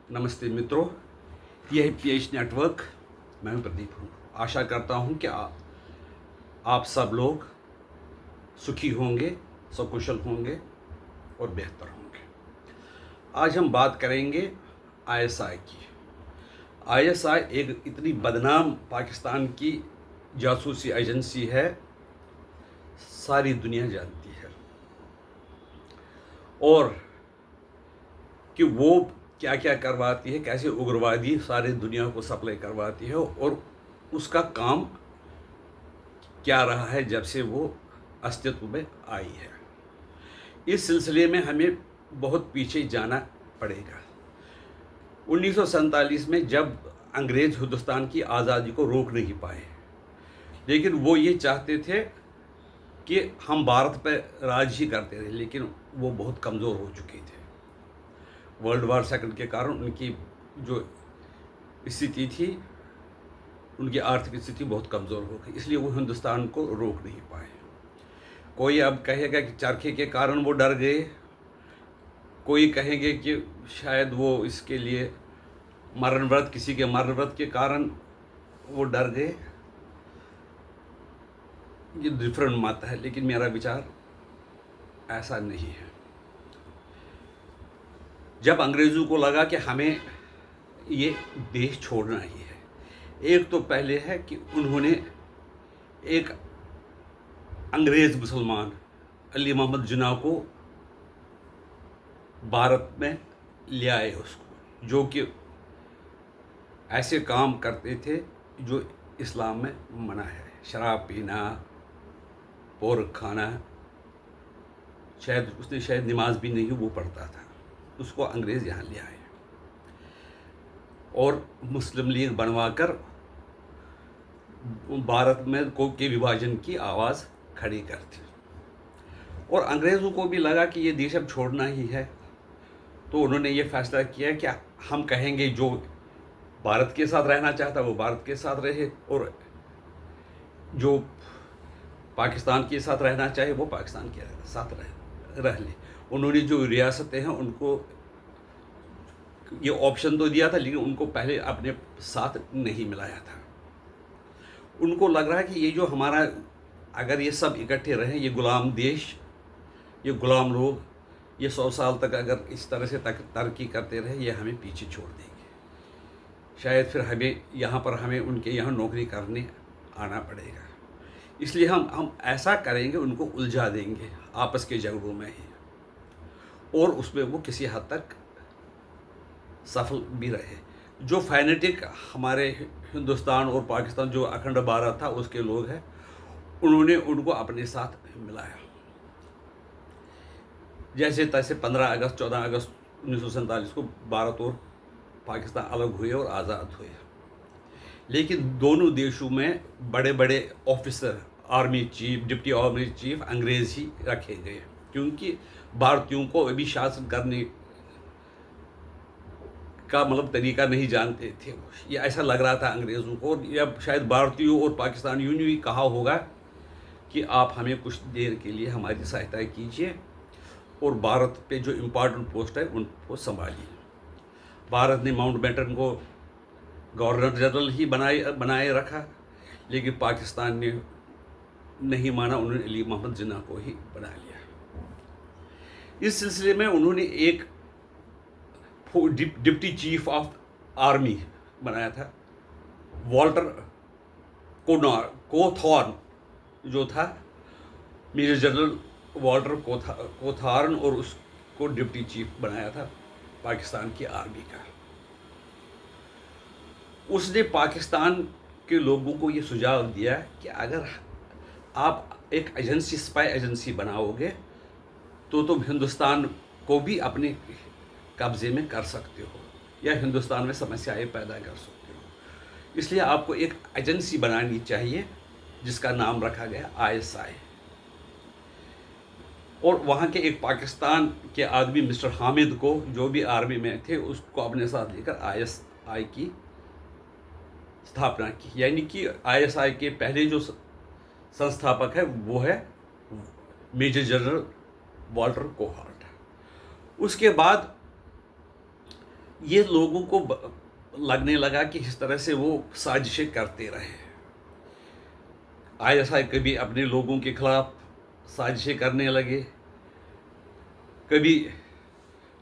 नमस्ते मित्रों, यह है पीएच नेटवर्क। मैं प्रदीप हूँ। आशा करता हूँ कि आप सब लोग सुखी होंगे, सकुशल होंगे और बेहतर होंगे। आज हम बात करेंगे आईएसआई की। आईएसआई एक इतनी बदनाम पाकिस्तान की जासूसी एजेंसी है, सारी दुनिया जानती है। और कि वो क्या क्या करवाती है, कैसे उग्रवादी सारी दुनिया को सप्लाई करवाती है और उसका काम क्या रहा है जब से वो अस्तित्व में आई है। इस सिलसिले में हमें बहुत पीछे जाना पड़ेगा। 1947 में जब अंग्रेज हिंदुस्तान की आज़ादी को रोक नहीं पाए, लेकिन वो ये चाहते थे कि हम भारत पर राज ही करते रहे, लेकिन वो बहुत कमज़ोर हो चुके थे। वर्ल्ड वार सेकंड के कारण उनकी जो स्थिति थी, उनकी आर्थिक स्थिति बहुत कमज़ोर हो गई, इसलिए वो हिंदुस्तान को रोक नहीं पाए। कोई अब कहेगा कि चरखे के कारण वो डर गए, कोई कहेंगे कि शायद वो इसके लिए मरण व्रत, किसी के मरण व्रत के कारण वो डर गए। ये डिफरेंट मत है, लेकिन मेरा विचार ऐसा नहीं है। जब अंग्रेज़ों को लगा कि हमें ये देश छोड़ना ही है, एक तो पहले है कि उन्होंने एक अंग्रेज़ मुसलमान अली मोहम्मद जिन्ना को भारत में ले आए, उसको जो कि ऐसे काम करते थे जो इस्लाम में मना है। शराब पीना, पोर्क खाना, शायद नमाज भी नहीं वो पढ़ता था। उसको अंग्रेज़ यहाँ ले आए और मुस्लिम लीग बनवाकर भारत में के विभाजन की आवाज़ खड़ी कर दी। और अंग्रेज़ों को भी लगा कि ये देश अब छोड़ना ही है, तो उन्होंने ये फैसला किया कि हम कहेंगे जो भारत के साथ रहना चाहता वो भारत के साथ रहे, और जो पाकिस्तान के साथ रहना चाहे वो पाकिस्तान के साथ रह ले। उन्होंने जो रियासतें हैं उनको ये ऑप्शन तो दिया था, लेकिन उनको पहले अपने साथ नहीं मिलाया था। उनको लग रहा है कि ये जो हमारा, अगर ये सब इकट्ठे रहें, ये गुलाम देश, ये गुलाम लोग, ये 100 साल तक अगर इस तरह से तरक्की करते रहे, ये हमें पीछे छोड़ देंगे। शायद फिर हमें उनके यहाँ नौकरी करने आना पड़ेगा। इसलिए हम ऐसा करेंगे, उनको उलझा देंगे आपस के झगड़ों में ही, और उसमें वो किसी हद तक सफल भी रहे। जो फैनेटिक हमारे हिंदुस्तान और पाकिस्तान, जो अखंड भारत था उसके लोग हैं, उन्होंने उनको अपने साथ मिलाया। जैसे तैसे 15 अगस्त 14 अगस्त 1947 को भारत और पाकिस्तान अलग हुए और आज़ाद हुए। लेकिन दोनों देशों में बड़े बड़े officer, army chief, deputy army chief अंग्रेज़ ही रखे गए, क्योंकि भारतीयों को अभी शासन करने का तरीका नहीं जानते थे। ये ऐसा लग रहा था अंग्रेज़ों को, और या शायद भारतीयों और पाकिस्तानियों ने भी कहा होगा कि आप हमें कुछ देर के लिए हमारी सहायता कीजिए और भारत पे जो इम्पोर्टेंट पोस्ट है उनको संभालिए। भारत ने माउंटबेटन को गवर्नर जनरल ही बनाए रखा, लेकिन पाकिस्तान ने नहीं माना, उन्होंने अली मोहम्मद जिन्ना को ही बना लिया। इस सिलसिले में उन्होंने एक डिप्टी चीफ ऑफ आर्मी बनाया था, वॉल्टर कोथॉर्न जो था, मेजर जनरल वॉल्टर कोथॉर्न, और उसको डिप्टी चीफ बनाया था पाकिस्तान की आर्मी का। उसने पाकिस्तान के लोगों को ये सुझाव दिया कि अगर आप एक एजेंसी, स्पाई एजेंसी बनाओगे तो तुम हिंदुस्तान को भी अपने कब्जे में कर सकते हो, या हिंदुस्तान में समस्याएं पैदा कर सकते हो। इसलिए आपको एक एजेंसी बनानी चाहिए जिसका नाम रखा गया आईएसआई। और वहाँ के एक पाकिस्तान के आदमी मिस्टर हामिद को, जो भी आर्मी में थे, उसको अपने साथ लेकर आईएसआई की स्थापना की। यानी कि आईएसआई के पहले जो संस्थापक है वो है मेजर जनरल वॉल्टर कोथॉर्न। उसके बाद ये लोगों को लगने लगा कि इस तरह से वो साजिशें करते रहे। आईएसआई कभी अपने लोगों के खिलाफ साजिशें करने लगे, कभी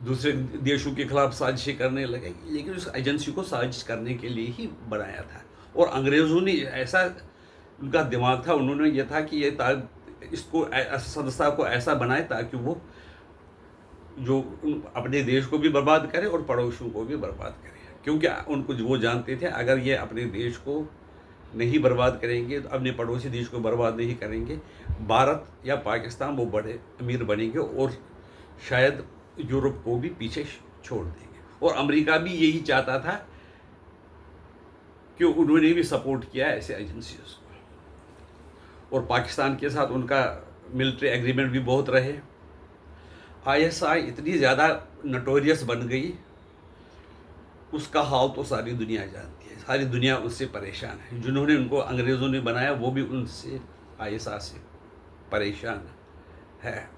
दूसरे देशों के खिलाफ साजिशें करने लगे, लेकिन उस एजेंसी को साजिश करने के लिए ही बनाया था। और अंग्रेज़ों ने ऐसा, उनका दिमाग था, उन्होंने ये था कि ये इसको संस्था को ऐसा बनाए ताकि वो जो अपने देश को भी बर्बाद करे और पड़ोसियों को भी बर्बाद करे, क्योंकि उनको वो जानते थे अगर ये अपने देश को नहीं बर्बाद करेंगे, तो अपने पड़ोसी देश को बर्बाद नहीं करेंगे, भारत या पाकिस्तान वो बड़े अमीर बनेंगे और शायद यूरोप को भी पीछे छोड़ देंगे। और अमेरिका भी यही चाहता था कि उन्होंने भी सपोर्ट किया ऐसे एजेंसीज को, और पाकिस्तान के साथ उनका मिलिट्री एग्रीमेंट भी बहुत रहे। आईएसआई इतनी ज़्यादा नटोरियस बन गई, उसका हाल तो सारी दुनिया जानती है, सारी दुनिया उससे परेशान है। जिन्होंने उनको अंग्रेज़ों ने बनाया वो भी उनसे, आईएसआई से परेशान है।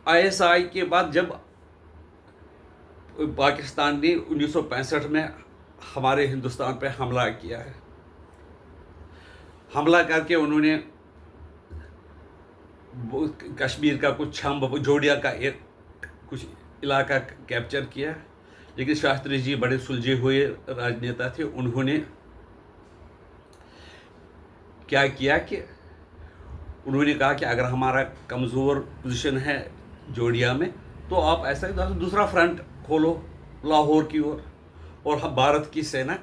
आईएसआई के बाद जब पाकिस्तान ने 1965 में हमारे हिंदुस्तान पर हमला किया है, हमला करके उन्होंने कश्मीर का कुछ छंब जोड़िया का एक कुछ इलाका कैप्चर किया, लेकिन शास्त्री जी बड़े सुलझे हुए राजनेता थे। उन्होंने क्या किया कि उन्होंने कहा कि अगर हमारा कमज़ोर पोजीशन है जोड़िया में, तो आप ऐसा दूसरा फ्रंट खोलो लाहौर की ओर। और हम भारत की सेना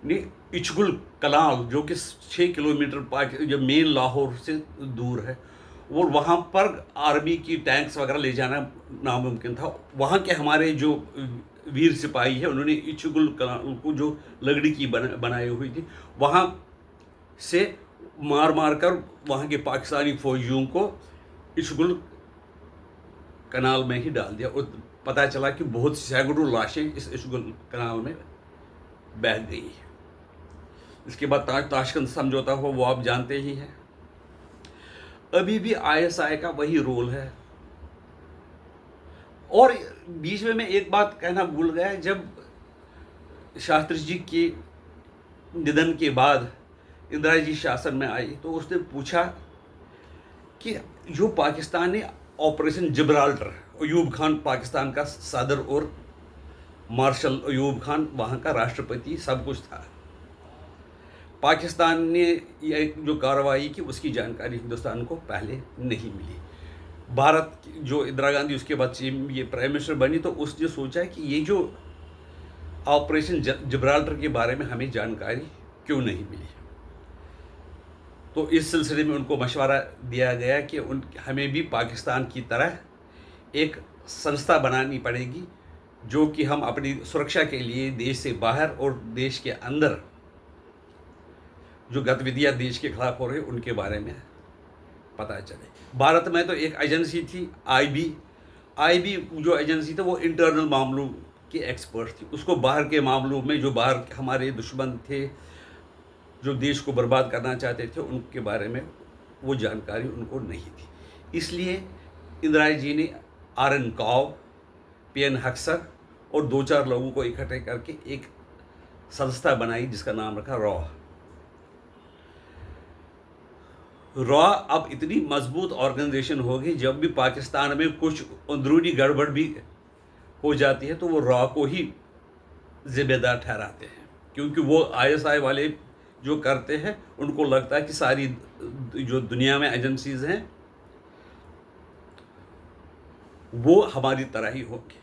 ने इचगुल कनाल, जो कि 6 किलोमीटर जो मेन लाहौर से दूर है, और वहाँ पर आर्मी की टैंक्स वगैरह ले जाना नामुमकिन था। वहाँ के हमारे जो वीर सिपाही है, उन्होंने इचगुल कनाल को जो लकड़ी की बनाई हुई थी, वहाँ से मार मार कर वहाँ के पाकिस्तानी फौजियों को इचगुल कनाल में ही डाल दिया। और पता चला कि बहुत सैकड़ों लाशें इस इचगुल कनाल में बह गई। इसके बाद ताशकंद समझौता हुआ, वो आप जानते ही हैं। अभी भी आईएसआई का वही रोल है। और बीच में मैं एक बात कहना भूल गया, जब शास्त्री जी के निधन के बाद इंदिरा जी शासन में आई, तो उसने पूछा कि जो पाकिस्तान ने ऑपरेशन जिब्राल्टर, अयूब खान पाकिस्तान का सदर और मार्शल अयूब खान वहाँ का राष्ट्रपति सब कुछ था, पाकिस्तान ने यह जो कार्रवाई की उसकी जानकारी हिंदुस्तान को पहले नहीं मिली। भारत जो इंदिरा गांधी उसके बाद ये प्राइम मिनिस्टर बनी, तो उसने सोचा कि ये जो ऑपरेशन जिब्राल्टर के बारे में हमें जानकारी क्यों नहीं मिली। तो इस सिलसिले में उनको मशवरा दिया गया कि हमें भी पाकिस्तान की तरह एक संस्था बनानी पड़ेगी, जो कि हम अपनी सुरक्षा के लिए देश से बाहर और देश के अंदर जो गतिविधियाँ देश के खिलाफ हो रही उनके बारे में पता चले। भारत में तो एक एजेंसी थी आईबी जो एजेंसी थी वो इंटरनल मामलों की एक्सपर्ट थी। उसको बाहर के मामलों में, जो बाहर हमारे दुश्मन थे, जो देश को बर्बाद करना चाहते थे, उनके बारे में वो जानकारी उनको नहीं थी। इसलिए इंदिरा जी ने RN काव, PN हक्सर और 2-4 लोगों को इकट्ठे करके एक संस्था बनाई जिसका नाम रखा रॉ। अब इतनी मजबूत ऑर्गेनाइजेशन होगी, जब भी पाकिस्तान में कुछ अंदरूनी गड़बड़ भी हो जाती है तो वो रॉ को ही जिम्मेदार ठहराते हैं, क्योंकि वो आईएसआई वाले जो करते हैं उनको लगता है कि सारी जो दुनिया में एजेंसीज हैं वो हमारी तरह ही होंगी।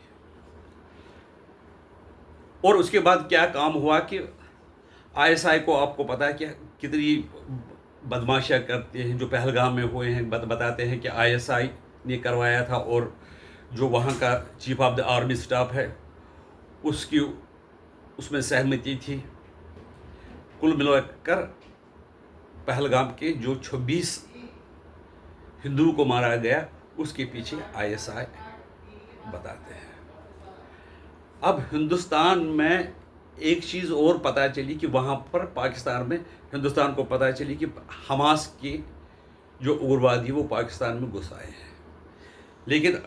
और उसके बाद क्या काम हुआ कि आईएसआई को, आपको पता है कि कितनी बदमाशियाँ करते हैं जो पहलगाम में हुए हैं। बताते हैं कि आईएसआई ने करवाया था, और जो वहाँ का chief of the army staff है उसमें सहमति थी। कुल मिलाकर पहलगाम के जो 26 हिंदुओं को मारा गया उसके पीछे आईएसआई बताते हैं। अब हिंदुस्तान में एक चीज़ और पता चली कि वहाँ पर पाकिस्तान में हिंदुस्तान को पता चली कि हमास के जो उग्रवादी वो पाकिस्तान में घुस आए हैं। लेकिन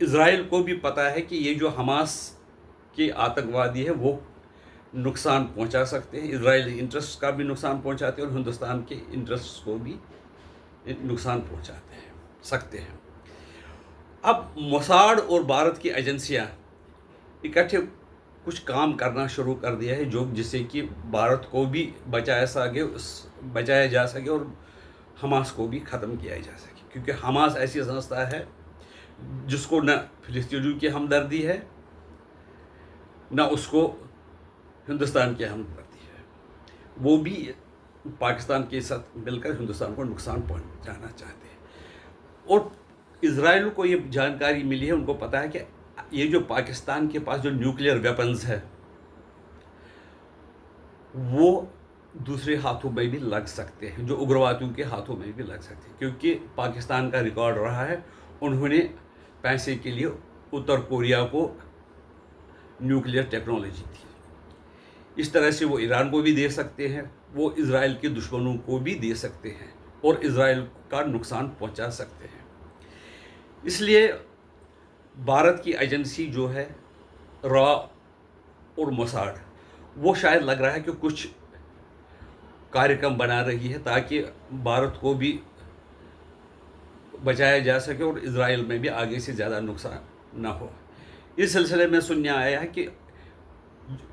इज़राइल को भी पता है कि ये जो हमास के आतंकवादी है वो नुकसान पहुंचा सकते हैं, इजरायली इंटरेस्ट का भी नुकसान पहुंचाते हैं और हिंदुस्तान के इंटरेस्ट को भी नुकसान पहुंचाते हैं सकते हैं। अब मोसाड और भारत की एजेंसियां इकट्ठे कुछ काम करना शुरू कर दिया है जो जिससे कि भारत को भी बचाया जा सके और हमास को भी ख़त्म किया जा सके, क्योंकि हमास ऐसी संस्था है जिसको न फिलिस्तीनियों की हमदर्दी है न उसको हिंदुस्तान की हमदर्दी है। वो भी पाकिस्तान के साथ मिलकर हिंदुस्तान को नुकसान पहुंचाना चाहते हैं। और इजराइल को ये जानकारी मिली है, उनको पता है कि ये जो पाकिस्तान के पास जो न्यूक्लियर वेपन्स है वो दूसरे हाथों में भी लग सकते हैं, जो उग्रवादियों के हाथों में भी लग सकते हैं, क्योंकि पाकिस्तान का रिकॉर्ड रहा है उन्होंने पैसे के लिए उत्तर कोरिया को न्यूक्लियर टेक्नोलॉजी दी। इस तरह से वो ईरान को भी दे सकते हैं, वो इजराइल के दुश्मनों को भी दे सकते हैं और इजराइल का नुकसान पहुंचा सकते हैं। इसलिए भारत की एजेंसी जो है रॉ और मोसाड, वो शायद लग रहा है कि कुछ कार्यक्रम बना रही है ताकि भारत को भी बचाया जा सके और इजराइल में भी आगे से ज़्यादा नुकसान ना हो। इस सिलसिले में सुनने आया है कि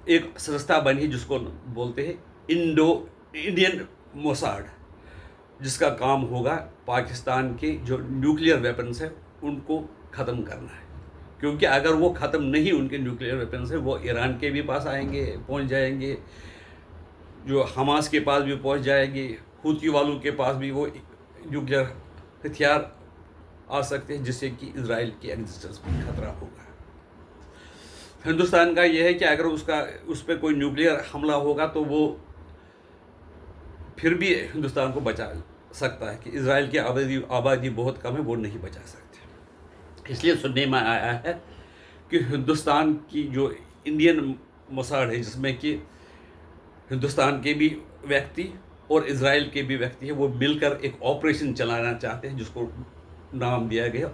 एक संस्था बनी जिसको बोलते हैं इंडियन मोसाड, जिसका काम होगा पाकिस्तान के जो न्यूक्लियर वेपन्स हैं उनको ख़त्म करना है, क्योंकि अगर वो ख़त्म नहीं उनके न्यूक्लियर वेपन्स है वो ईरान के भी पास पहुंच जाएंगे, जो हमास के पास भी पहुंच जाएंगे, हूती वालों के पास भी वो न्यूक्लियर हथियार आ सकते हैं, जिससे कि इजराइल की एग्जिस्टेंस में खतरा होगा। हिंदुस्तान का यह है कि अगर उस पर कोई न्यूक्लियर हमला होगा तो वो फिर भी हिंदुस्तान को बचा सकता है, कि इजराइल की आबादी बहुत कम है, वो नहीं बचा सकते। इसलिए सुनने में आया है कि हिंदुस्तान की जो इंडियन मोसाड है, जिसमें कि हिंदुस्तान के भी व्यक्ति और इजराइल के भी व्यक्ति है, वो मिलकर एक ऑपरेशन चलाना चाहते हैं जिसको नाम दिया गया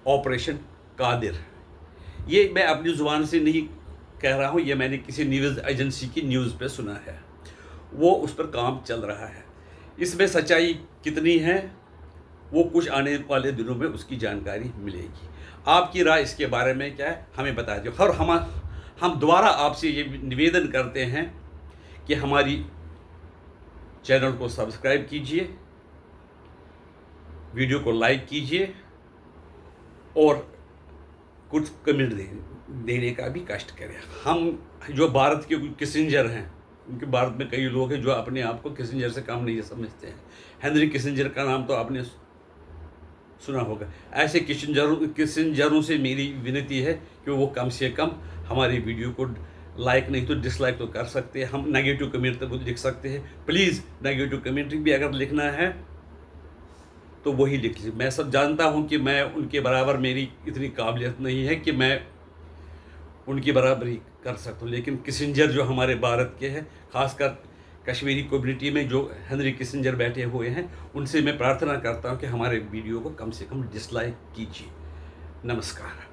ऑपरेशन कादिर। ये मैं अपनी ज़ुबान से नहीं कह रहा हूँ, ये मैंने किसी न्यूज़ एजेंसी की न्यूज़ पे सुना है, वो उस पर काम चल रहा है। इसमें सच्चाई कितनी है वो कुछ आने वाले दिनों में उसकी जानकारी मिलेगी। आपकी राय इसके बारे में क्या है हमें बता दो। और हम दोबारा आपसे ये निवेदन करते हैं कि हमारी चैनल को सब्सक्राइब कीजिए, वीडियो को लाइक कीजिए और कुछ कमेंट देने का भी कष्ट करें। हम जो भारत के किसिंजर हैं, क्योंकि भारत में कई लोग हैं जो अपने आप को किसिंजर से कम नहीं समझते हैं। हेनरी किसिंजर का नाम तो आपने सुना होगा। ऐसे किसिंजरों से मेरी विनती है कि वो कम से कम हमारी वीडियो को लाइक नहीं तो डिसलाइक तो कर सकते हैं। हम नेगेटिव कमेंट तक लिख सकते हैं। प्लीज़ नेगेटिव कमेंट भी अगर लिखना है तो वही लिख लीजिए। मैं सब जानता हूँ कि मैं उनके बराबर, मेरी इतनी काबिलियत नहीं है कि मैं उनकी बराबरी कर सकता हूँ, लेकिन किसिंजर जो हमारे भारत के हैं, खासकर कश्मीरी कम्युनिटी में जो हेनरी किसिंजर बैठे हुए हैं, उनसे मैं प्रार्थना करता हूँ कि हमारे वीडियो को कम से कम डिसलाइक कीजिए। नमस्कार।